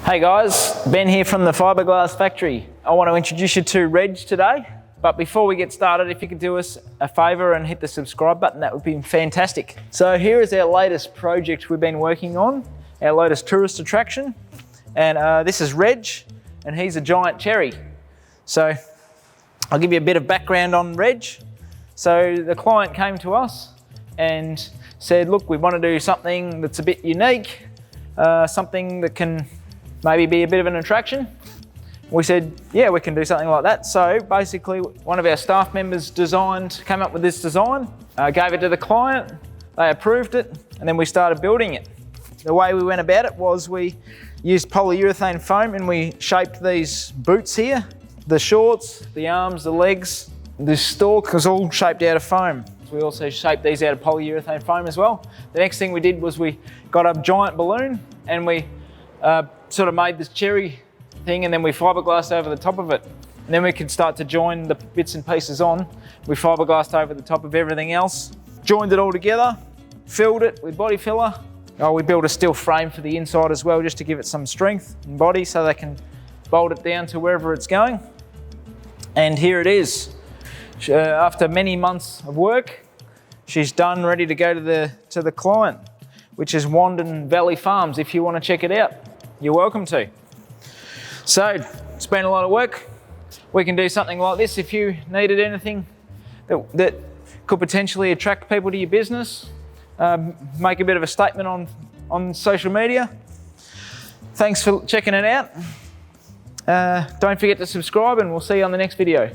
Hey guys, Ben here from the Fibreglass Factory. I want to introduce you to Reg today, but before we get started, if you could do us a favour and hit the subscribe button, that would be fantastic. So here is our latest project we've been working on, our latest tourist attraction, and this is Reg, and he's a giant cherry. So I'll give you a bit of background on Reg. So the client came to us and said, look, we want to do something that's a bit unique, something that can maybe be a bit of an attraction. We said, yeah, we can do something like that. So basically, one of our staff members came up with this design, gave it to the client, they approved it, and then we started building it. The way we went about it was we used polyurethane foam and we shaped these boots here. The shorts, the arms, the legs, the stalk was all shaped out of foam. We also shaped these out of polyurethane foam as well. The next thing we did was we got a giant balloon and we sort of made this cherry thing, and then we fiberglassed over the top of it. And then we could start to join the bits and pieces on. We fiberglassed over the top of everything else, joined it all together, filled it with body filler. We built a steel frame for the inside as well, just to give it some strength and body so they can bolt it down to wherever it's going. And here it is. After many months of work, she's done, ready to go to the client, which is Wandin Valley Farms. If you want to check it out, you're welcome to. So it's been a lot of work. We can do something like this if you needed anything that could potentially attract people to your business, make a bit of a statement on social media. Thanks for checking it out. Don't forget to subscribe, and we'll see you on the next video.